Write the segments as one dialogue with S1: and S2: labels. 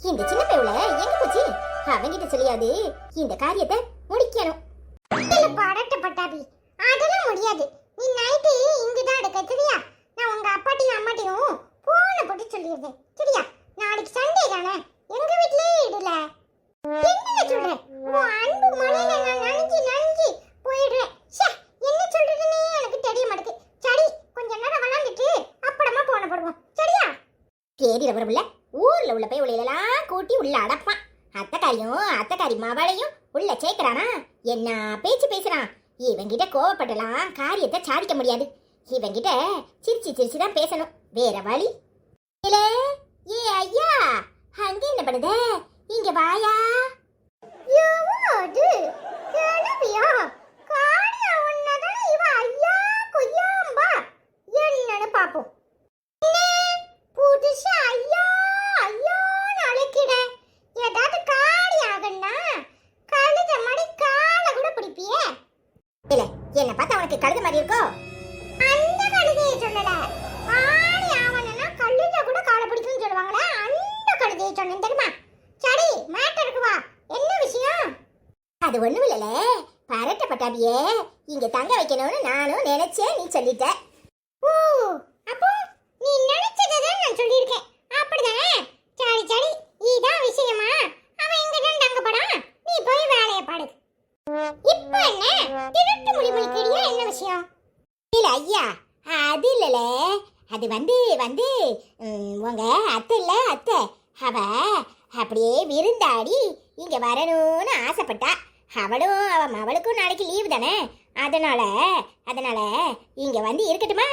S1: இந்த சின்ன பயவுல எங்க போச்சு? அவங்கிட்ட சொல்லியாது இந்த காரியத்தை முடிக்கணும்.
S2: படட்ட பட்டாபி அதெல்லாம் முடியாது. நீ நைட்டு இங்கதான் இருக்க சரியா? நான் உங்க அப்பாட்டையும் அம்மாட்டையும் போன போட்டு சொல்லிடுறேன் சரியா? நாளைக்கு சண்டே தானே, எங்க வீட்லயே இடல. என்ன சொல்றேன்? உன் அன்பு மழையில நான் நனைஞ்சு போயிடுறேன். என்ன சொல்றதுன்னு எனக்கு தெரிய மாட்டேங்குது. சரி, கொஞ்ச நேரம் விளாண்டுட்டு அப்புறமா போன போடுவோம் சரியா?
S1: கேடி ரபரபுள்ள ஊர்ல உள்ள பயவுலையெல்லாம் கூட்டி உள்ள அடப்பான். அத்தக்காரி மவளையும் உள்ள சேர்க்கிறானா? என்ன பேச்சு பேசுறான்? இவங்கிட்ட கோவப்படலாம் காரியத்தை சாதிக்க முடியாது. இவங்கிட்ட சிரிச்சு தான் பேசணும். வேற வழி இல்ல. ஏ ஐயா, அங்க என்ன பண்ணுத? இங்க வாயா.
S2: அது கிளவியா காரியா ஒன்னதான் இவ ஐயா கொய்யாம்பா என்னன்னு பாப்போம். புதுசா ஐயா ஐயான்னு அழைக்கிற. ஏதாவது காரியாகன்னா கழுத மாதிரி காலை கூட பிடிப்பியே.
S1: இல்ல, என்ன பார்த்தா உனக்கு கழுத மாதிரி இருக்கோ?
S2: அந்த கழுதையை சொல்லல. ஆடி ஆவணனா கழுத கூட காலை பிடிக்கும்னு சொல்லுவாங்களே, அந்த கழுதையை சொன்னேன் தெரியுமா? சரி, மேட்டருக்கு வா. என்ன விஷயம்?
S1: அது ஒண்ணும் இல்லல, பரட்ட பட்டாபியே இங்க தங்க வைக்கணும்னு நானும் நினைச்சேன். நீ சொல்லிட்ட.
S2: ஓ, அப்போ நீ நினைச்சதான் நான் சொல்லியிருக்கேன் அப்படிதானே? சரி, இதான் விஷயமா? அவன் எங்க தான் தங்க போறான், நீ போய் வேலையை பாடு. இப்ப என்ன திருட்டு முடிக்கிறியா? என்ன விஷயம்?
S1: இல்ல ஐயா, அது இல்லல, அது வந்து உங்க அத்தை இல்ல, அத்தை அவ அப்படியே விருந்தாடி இங்க வரணும்னு ஆசைப்பட்டா. அவளுக்கும் நாளைக்கு லீவு தானே, அதனால இங்க வந்து இருக்கட்டுமா?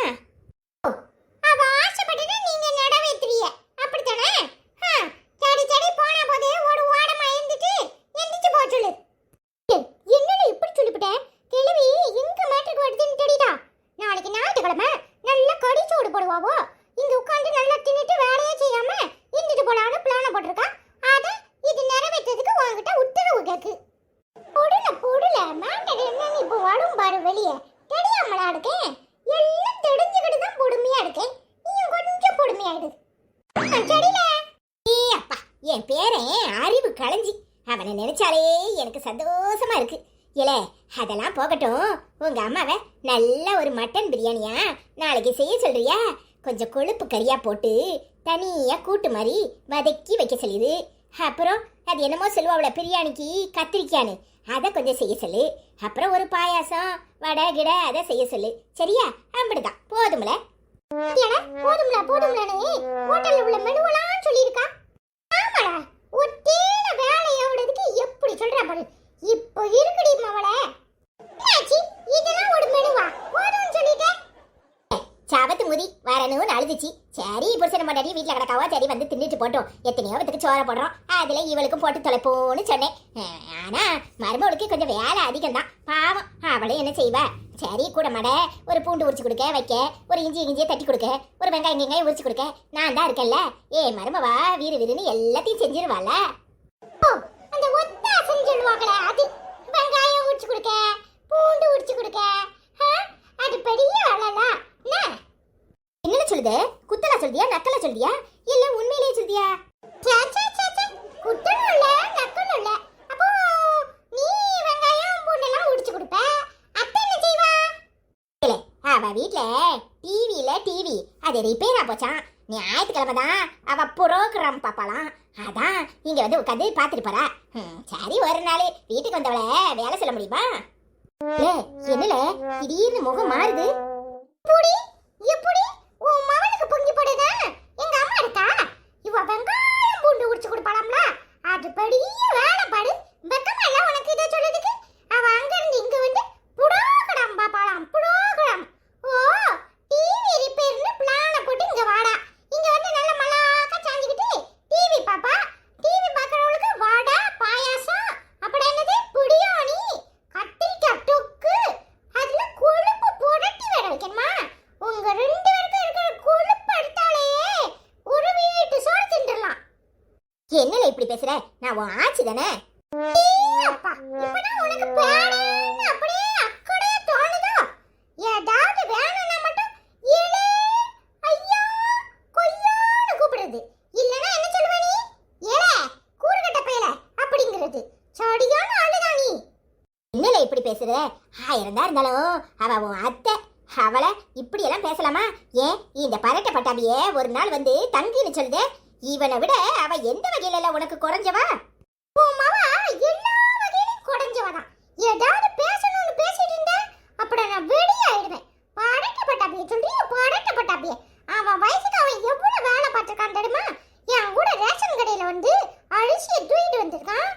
S2: அவ ஆசைப்பட்டதை நீங்க நடவேத்துறிய அப்படித்தானே? சரி, போனா போதே ஒரு ஓடமா இருந்துட்டு எந்திரிச்சு போ சொல்லு. என்னடா இப்படி சொல்லிவிட்ட? கிழவி எங்க மேட்டுக்கு வருதுன்னு தெரியுதா? நாளைக்கு ஞாயிற்றுக்கிழமை நல்லா கடிச்சோடு போடுவாவோ. இங்க உட்காந்து நல்லா தின்னுட்டு வேலையே செய்யாம இருந்துட்டு போலான்னு பிளான போட்டிருக்கா. அத இது நிறைவேற்றதுக்கு உங்ககிட்ட உத்தரவு கேக்கு. பொடுல மேட்டர் என்னன்னு இப்போ வரும் பாரு வெளியே. தெரியாமலா இருக்கேன், எல்லாம் தெரிஞ்சுக்கிட்டு தான் பொறுமையா இருக்கேன். நீயும் கொஞ்சம் பொறுமையாயிடு சரில.
S1: அப்பா, என் பேரன் அறிவு களஞ்சி. அவனை நினைச்சாலே எனக்கு சந்தோஷமா இருக்கு. இல்ல, அதெல்லாம் போகட்டும். உங்க அம்மாவை நல்ல ஒரு மட்டன் பிரியாணியா நாளைக்கு செய்ய சொல்றியா? கொஞ்சம் கொழுப்பு கறியா போட்டு தனியா கூட்டு மாதிரி வதக்கி வைக்க சொல்லிடு. அப்புறம் அது என்னமோ சொல்லுவாவில பிரியாணிக்கு கத்திரிக்கான்னு, அதை கொஞ்சம் செய்ய சொல்லு. அப்புறம் ஒரு பாயாசம் வடை கிட அதை செய்ய சொல்லு சரியா? அப்படிதான் போதும்ல.
S2: போதும்லன்னு ஹோட்டல்ல உள்ள மெனுவெல்லாம் சொல்லியிருக்கா. ஆமாடா, ஒத்தேன வேலையோடதுக்கு எப்படி சொல்றா பாரு. இப்போ இருக்குடி மவளே. இதெல்லாம் ஒரு மெனுவா? போதும்னு சொல்லிட்டேன்.
S1: சாபத்து முதி வரணும்னு அழுதுச்சு. சரி, புருஷனை மாட்டாடி வீட்டில் கிடக்காவா, சரி வந்து தின்னுட்டு போட்டோம். எத்தனையோ வித்துக்கு சோற போடுறோம், அதுல இவளுக்கும் போட்டு தொலைப்போன்னு சொன்னேன். ஆனா மருமகளுக்கு கொஞ்சம் வேலை அதிகம் தான் பாவம். அவளே என்ன செய்வா? சரி, கூட மாட ஒரு பூண்டு உரிச்சு கொடுக்க வைக்க, ஒரு இஞ்சியை தட்டி கொடுக்க, ஒரு வெங்காயம் உரிச்சு கொடுக்க நான் தான் இருக்கேன்ல. மருமவா வீருன்னு எல்லாத்தையும் செஞ்சிருவாள.
S2: அந்த ஒத்தாசன்னு சொல்லுவாங்களே, அது வெங்காயம் உரிச்சு கொடுக்க, பூண்டு உரிச்சு கொடுக்க, அது பெரிய வேலைல.
S1: என்ன சொல்லுது? குத்தலா சொல்றியா, நக்கலா சொல்றியா, இல்ல உண்மையிலேயே சொல்றியா?
S2: குத்தலும் இல்ல நக்கலும் இல்ல. அப்போ நீ வெங்காயம் பூண்டெல்லாம் உரிச்சு கொடுப்ப, அத்தை என்ன செய்வா?
S1: இல்ல, அவ வீட்ல டிவி அது ரிப்பேரா போச்சான். ஞாயிற்றுக்கிழமை தான் அவ புரோகிராம் பாப்பாளாம். அதான் இங்க வந்து உட்காந்து பாத்துட்டு போறா. சரி, ஒரு நாள் வீட்டுக்கு வந்தவளை வேலை சொல்ல முடியுமா? என்னல திடீர்னு முகம் மாறுது?
S2: எப்படி உன் மவனுக்கு பொங்கி போடுதா? எங்க அம்மா இருக்கா? இவ வெங்காயம் பூண்டு உரிச்சு கொடுப்பாளாம்ல, அது பெரிய வேலை பாடு. வெக்கமா இல்ல உனக்கு இதை சொல்றதுக்கு? அவ அங்க இருந்து இங்க வந்து புரோகிராம் பாப்பாளாம், புரோகிராம். ஓ, டிவி ரிப்பேர்னு பிளான போட்டு இங்க வாடா. இங்க வந்து நல்ல மலாக்கா சாஞ்சிக்கிட்டு டிவி பாப்பா. டிவி பாக்குறவங்களுக்கு வடை பாயாசம், அப்படி என்னது பிரியாணி, கத்திரிக்காய் தொக்கு, அதுல கொழுப்பு புரட்டி வேற வைக்கணுமா? உங்க ரெண்டு பேருக்கு இருக்கிற கொழுப்பு எடுத்தாலே ஒரு வீட்டு சோறு தின்றலாம்.
S1: என்னல இப்படி பேசுற? நான் உன் ஆச்சி தானே.
S2: அப்பா, இப்பதான் உனக்கு பேரன்னு அப்படியே அக்கறையா தோணுதோ? ஏதாவது வேணும்னா மட்டும் ஏலே ஐயா கொய்யான்னு கூப்பிடுறது. இல்லனா என்ன சொல்லுவ நீ? ஏலே
S1: இப்படி பேசுற? 1000 தான் இருந்தாலும் அவ உன் அத்தை. அவளை இப்படி எல்லாம் பேசலாமா? ஏன் இந்த பரட்ட பட்டாபிய ஒரு நாள் வந்து தங்கின்னு சொல்லுதே, இவனை விட அவ எந்த வகையில உனக்கு குறைஞ்சவா?
S2: உன் மவ எல்லா வகையிலும் குறைஞ்சவதான். ஏதாவது பேசணும்னு பேசிட்டு இருந்தா அப்புறம் நான் வெளியாயிடுவேன். படட்டப்பட்டாப்பிய சொல்றியா? படட்டப்பட்டாப்பிய அவன் வயசுக்கு அவன் எவ்வளவு வேலை பார்த்திருக்கான் தெரியுமா? என் கூட ரேஷன் கடையில வந்து அரிசியை தூக்கிட்டு வந்திருக்கான்.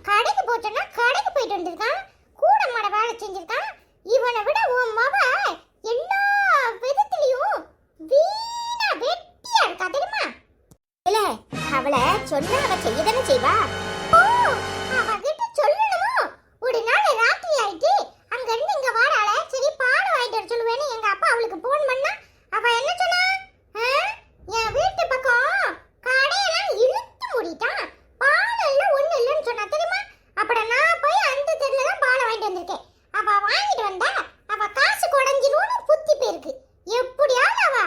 S2: கடைக்கு போச்சோன்னா கடைக்கு போயிட்டு வந்திருக்கான். கூட மாட வேலை செஞ்சிருக்கான். இவனை விட உன் மவ எல்லா விதத்திலையும் வீணா வெட்டியா இருக்கா தெரியுமா?
S1: இல்ல, அவளை சொன்னா அவ செய்யதானே செய்வா.
S2: ஓ, அவகிட்ட சொல்லணுமோ? ஒரு நாள் ராத்திரி ஆயிட்டு அங்க இருந்து இங்க வாராள, சரி பால் வாங்கிட்டு வர சொல்லுவேன்னு எங்க அப்பா அவளுக்கு போன் பண்ணா. அவ என்ன சொன்னா? என் வீட்டு பக்கம் கடையெல்லாம் இழுத்து மூடிட்டான், பால் எல்லாம் ஒண்ணு இல்லைன்னு சொன்னா தெரியுமா? அப்புறம் நான் போய் அந்த தெருல தான் பால் வாங்கிட்டு வந்திருக்கேன். அவ வாங்கிட்டு வந்தா அவ காசு குறைஞ்சிரும்னு புத்தி போயிருக்கு. எப்படியாவது அவ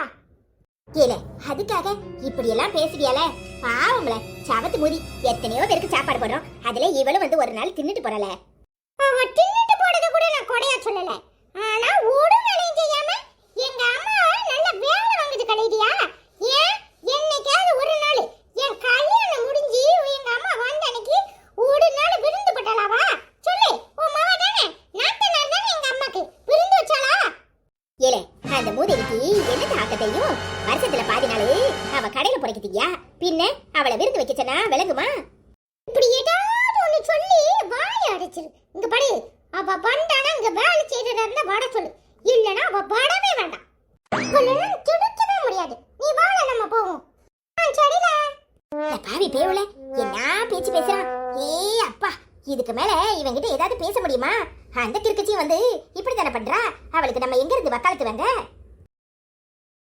S1: இல்ல, அதுக்காக இப்படி எல்லாம் பேசுறியால? பாவம்ல, சவத்து மூதி. எத்தனையோ பேருக்கு சாப்பாடு போடுறோம், அதுல இவளும் வந்து ஒரு நாள் தின்னுட்டு போறல.
S2: அவ தின்னுட்டு போறத கூட நான் கொடையா சொல்லல. ஆனா ஒரு வேலையும் செய்யாம எங்க அம்மா நல்ல வேலை வாங்குது கலைதியா? ஏன் என்னைக்காவது ஒரு நாள் என் கல்யாணம் முடிஞ்சு எங்க அம்மா வந்த அன்னைக்கு ஒரு நாள் விருந்து பட்டாளாவா? சொல்லு, உன் மவ தானே நாத்தனார் தானே எங்க அம்மாக்கு விருந்து வச்சாளா?
S1: ஏல, அந்த மூதேவிக்கு என்ன தாக்கத்தையும் வருஷத்துல பாதி நாள் அவ கடையில புடைக்கிட்டியா? பின்ன அவளை விருந்து வைக்கச்சனா விளங்குமா?
S2: இப்படி ஏதாவது ஒண்ணு சொல்லி வாயை அடைச்சிரு. இங்க படி, அவ வந்தானா இங்க வேலை செய்யறதா இருந்தா வட சொல்லு, இல்லனா அவ வரவே வேண்டாம். இப்பெல்லாம் திருத்தவே முடியாது. நீ வாழ, நம்ம போவோம். சரில
S1: பாவி பேவுல என்ன பேச்சு பேசுறான்? ஏ அப்பா, இதுக்கு மேல இவங்கிட்ட ஏதாவது பேச முடியுமா? அந்த கிறுக்கச்சி வந்து இப்படி தானே பண்றா. அவளுக்கு நம்ம எங்க இருந்து வக்காலத்து வாங்க?